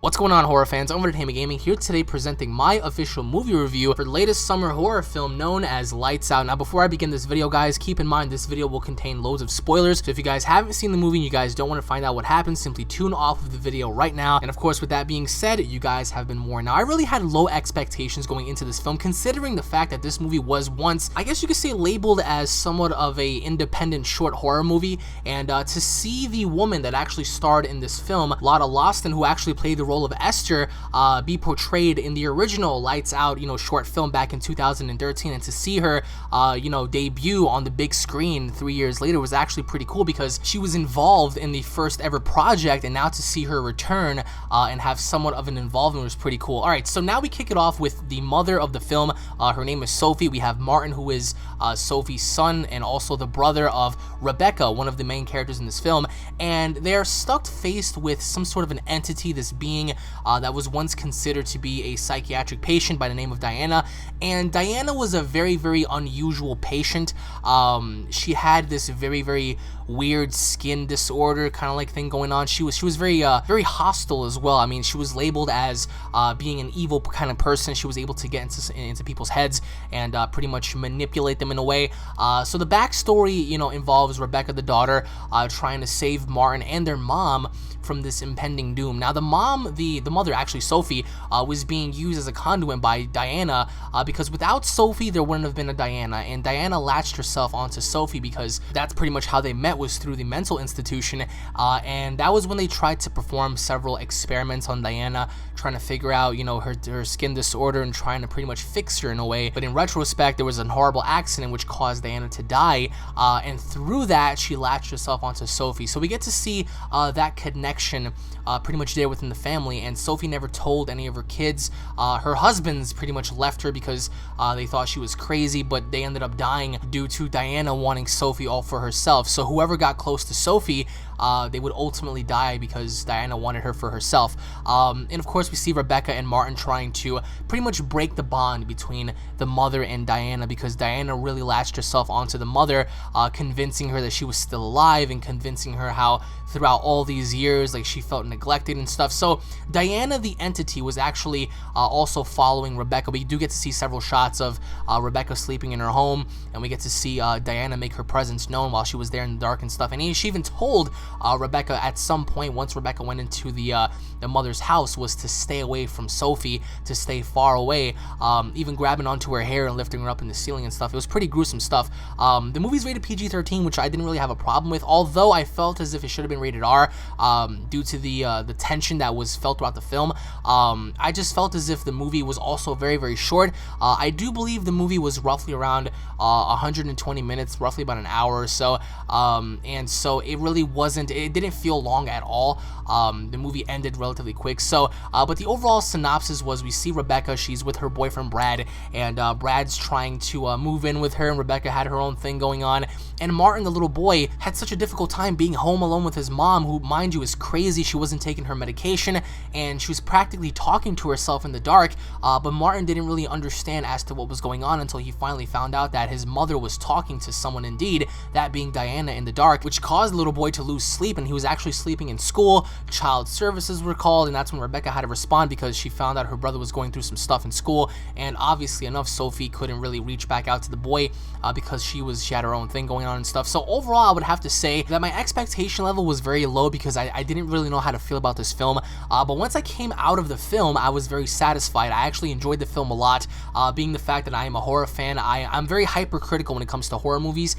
What's going on, horror fans? Untitled Gaming here today presenting my official movie review for the latest summer horror film known as Lights Out. Now, before I begin this video, guys, keep in mind this video will contain loads of spoilers, so if you guys haven't seen the movie and you guys don't want to find out what happens, simply tune off of the video right now. And of course, with that being said, you guys have been warned. Now, I really had low expectations going into this film, considering the fact that this movie was once, I guess you could say, labeled as somewhat of a independent short horror movie, and to see the woman that actually starred in this film, Lotta Lawson, who actually played the role of Esther, be portrayed in the original Lights Out, short film back in 2013, and to see her, debut on the big screen 3 years later was actually pretty cool because she was involved in the first ever project, and now to see her return and have somewhat of an involvement was pretty cool. All right, so now we kick it off with the mother of the film. Her name is Sophie. We have Martin, who is Sophie's son and also the brother of Rebecca, one of the main characters in this film, and they're stuck faced with some sort of an entity, this being that was once considered to be a psychiatric patient by the name of Diana. And Diana was a very, very unusual patient. She had this very, very weird skin disorder kind of like thing going on. She was very very hostile as well. I mean, she was labeled as being an evil kind of person. She was able to get into people's heads and pretty much manipulate them in a way. So the backstory, involves Rebecca, the daughter, trying to save Martin and their mom from this impending doom. Now, the mother, actually Sophie, was being used as a conduit by Diana because without Sophie, there wouldn't have been a Diana, and Diana latched herself onto Sophie because that's pretty much how they met, was through the mental institution, and that was when they tried to perform several experiments on Diana, trying to figure out, her skin disorder and trying to pretty much fix her in a way. But in retrospect, there was a horrible accident which caused Diana to die, and through that, she latched herself onto Sophie. So we get to see that connection pretty much there within the family, and Sophie never told any of her kids. Her husbands pretty much left her because they thought she was crazy, but they ended up dying due to Diana wanting Sophie all for herself. So whoever got close to Sophie, they would ultimately die because Diana wanted her for herself. And of course, we see Rebecca and Martin trying to pretty much break the bond between the mother and Diana because Diana really latched herself onto the mother, convincing her that she was still alive and convincing her how throughout all these years, like, she felt neglected and stuff. So Diana, the entity, was actually also following Rebecca. We do get to see several shots of Rebecca sleeping in her home, and we get to see Diana make her presence known while she was there in the dark and stuff. And she even told Rebecca at some point, once Rebecca went into the mother's house, was to stay away from Sophie, to stay far away, even grabbing onto her hair and lifting her up in the ceiling and stuff. It was pretty gruesome stuff. The movie's rated PG-13, which I didn't really have a problem with, although I felt as if it should have been rated R due to the tension that was felt throughout the film. I just felt as if the movie was also very, very short. I do believe the movie was roughly around 120 minutes, roughly about an hour or so, and so it really wasn't, it didn't feel long at all. The movie ended relatively quick. So but the overall synopsis was, we see Rebecca, she's with her boyfriend Brad, and Brad's trying to move in with her, and Rebecca had her own thing going on, and Martin, the little boy, had such a difficult time being home alone with his mom, who, mind you, is crazy. She wasn't taking her medication, and she was practically talking to herself in the dark, but Martin didn't really understand as to what was going on until he finally found out that his mother was talking to someone indeed, that being Diana, in the dark, which caused the little boy to lose sleep, and he was actually sleeping in school. Child services were called, and that's when Rebecca had to respond because she found out her brother was going through some stuff in school, and obviously enough, Sophie couldn't really reach back out to the boy because she had her own thing going on and stuff. So overall, I would have to say that my expectation level was very low because I didn't really know how to feel about this film, but once I came out of the film, I was very satisfied. I actually enjoyed the film a lot, being the fact that I am a horror fan. I'm very hypercritical when it comes to horror movies,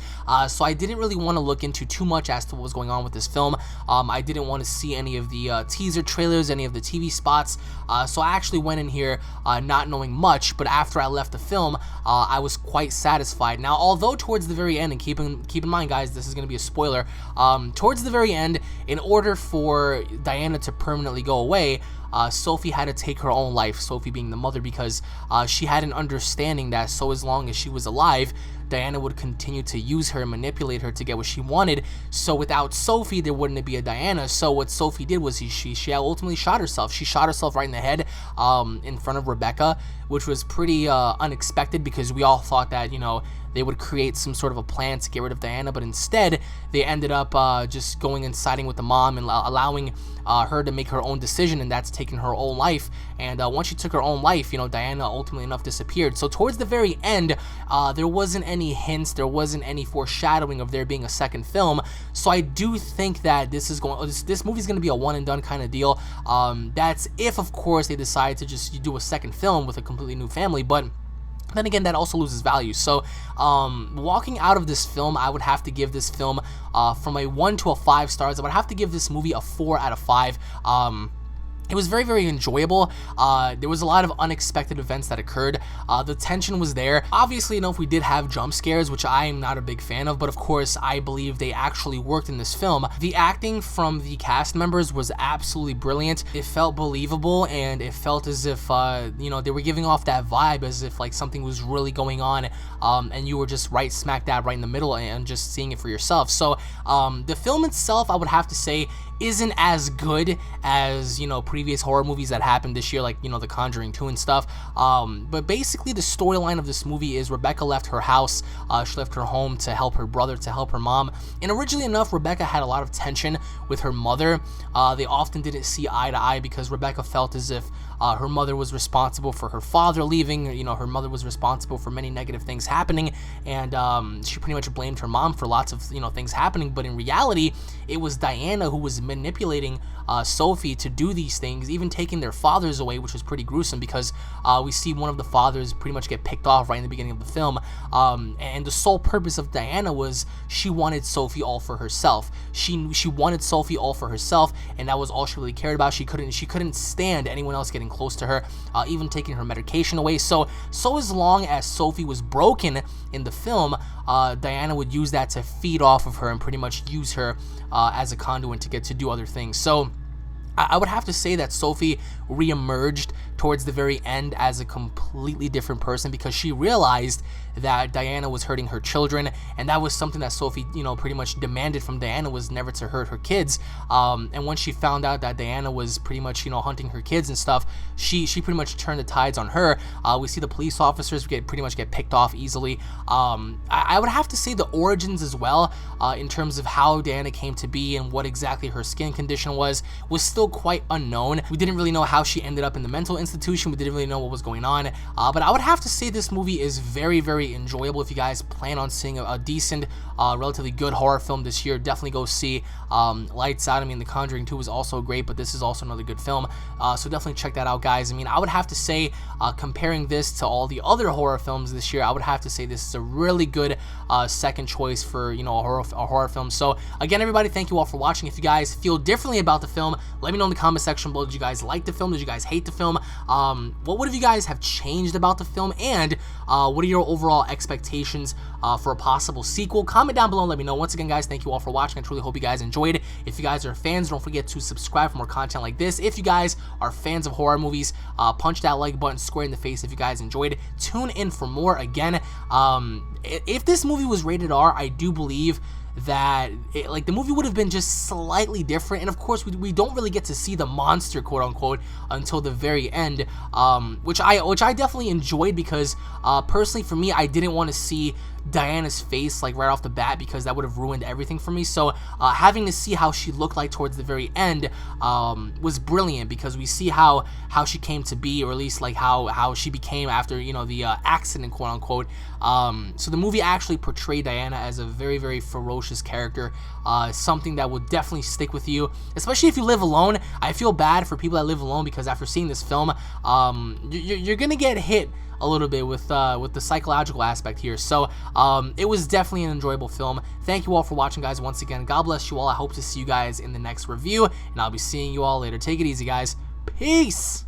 so I didn't really want to look into too much as to what was going on with this film. I didn't want to see any of the teaser trailers, any of the TV spots, so I actually went in here not knowing much, but after I left the film, I was quite satisfied. Now, although towards the very end, and keep in mind, guys, this is going to be a spoiler, towards the very end, in order for Diana to permanently go away, Sophie had to take her own life, Sophie being the mother, because she had an understanding that so as long as she was alive, Diana would continue to use her and manipulate her to get what she wanted. So without Sophie, there wouldn't be a Diana. So what Sophie did was she ultimately shot herself. She shot herself right in the head in front of Rebecca, which was pretty unexpected because we all thought that, they would create some sort of a plan to get rid of Diana, but instead they ended up just going and siding with the mom and allowing her to make her own decision, and that's taking her own life. And once she took her own life, you know, Diana ultimately enough disappeared. So towards the very end, there wasn't any hints, there wasn't any foreshadowing of there being a second film. So I do think that this movie's going to be a one and done kind of deal. That's if, of course, they decide to just do a second film with a completely new family, but then again, that also loses value. So walking out of this film, I would have to give this film from a 1 to a 5 stars. I would have to give this movie a 4 out of 5. It was very, very enjoyable. There was a lot of unexpected events that occurred. The tension was there. Obviously, enough, we did have jump scares, which I am not a big fan of, but of course, I believe they actually worked in this film. The acting from the cast members was absolutely brilliant. It felt believable, and it felt as if, you know, they were giving off that vibe as if like something was really going on, and you were just right smack dab right in the middle and just seeing it for yourself. So the film itself, I would have to say, isn't as good as, you know, previous horror movies that happened this year, like, you know, The Conjuring 2 and stuff. But basically the storyline of this movie is Rebecca left her house, she left her home to help her brother, to help her mom. And originally enough, Rebecca had a lot of tension with her mother. They often didn't see eye to eye because Rebecca felt as if her mother was responsible for her father leaving. You know, her mother was responsible for many negative things happening, and she pretty much blamed her mom for lots of, you know, things happening. But in reality, it was Diana who was manipulating Sophie to do these things, even taking their fathers away, which was pretty gruesome because we see one of the fathers pretty much get picked off right in the beginning of the film. And the sole purpose of Diana was she wanted Sophie all for herself. She wanted Sophie all for herself, and that was all she really cared about. She couldn't stand anyone else getting close to her, even taking her medication away. So as long as Sophie was broken in the film, Diana would use that to feed off of her and pretty much use her as a conduit to get to do other things. So I would have to say that Sophie re-emerged towards the very end as a completely different person because she realized that Diana was hurting her children, and that was something that Sophie, you know, pretty much demanded from Diana, was never to hurt her kids. And once she found out that Diana was pretty much, you know, hunting her kids and stuff, she pretty much turned the tides on her. We see the police officers pretty much get picked off easily. I would have to say the origins as well, in terms of how Diana came to be and what exactly her skin condition was still quite unknown. We didn't really know how she ended up in the mental institution. We didn't really know what was going on. But I would have to say this movie is very, very enjoyable. If you guys plan on seeing a decent, relatively good horror film this year, definitely go see Lights Out. I mean, The Conjuring 2 was also great, but this is also another good film. So definitely check that out, guys. I mean, I would have to say, comparing this to all the other horror films this year, I would have to say this is a really good second choice for, you know, a horror film. So again, everybody, thank you all for watching. If you guys feel differently about the film, let me know in the comment section below. Did you guys like the film? Did you guys hate the film? What would you guys have changed about the film? And what are your overall expectations for a possible sequel? Comment down below and let me know. Once again, guys, thank you all for watching. I truly hope you guys enjoyed. If you guys are fans, don't forget to subscribe for more content like this. If you guys are fans of horror movies, punch that like button square in the face if you guys enjoyed. Tune in for more. Again, if this movie was rated R, I do believe that the movie would have been just slightly different. And of course, we don't really get to see the monster, quote unquote, until the very end, which I definitely enjoyed because personally for me, I didn't want to see Diana's face like right off the bat because that would have ruined everything for me. So having to see how she looked like towards the very end was brilliant because we see how she came to be, or at least like how she became after, you know, the accident, quote unquote. So the movie actually portrayed Diana as a very, very ferocious character, something that would definitely stick with you, especially if you live alone. I feel bad for people that live alone because after seeing this film, you're gonna get hit a little bit with the psychological aspect here. So it was definitely an enjoyable film. Thank you all for watching, guys. Once again, God bless you all. I hope to see you guys in the next review, and I'll be seeing you all later. Take it easy, guys. Peace.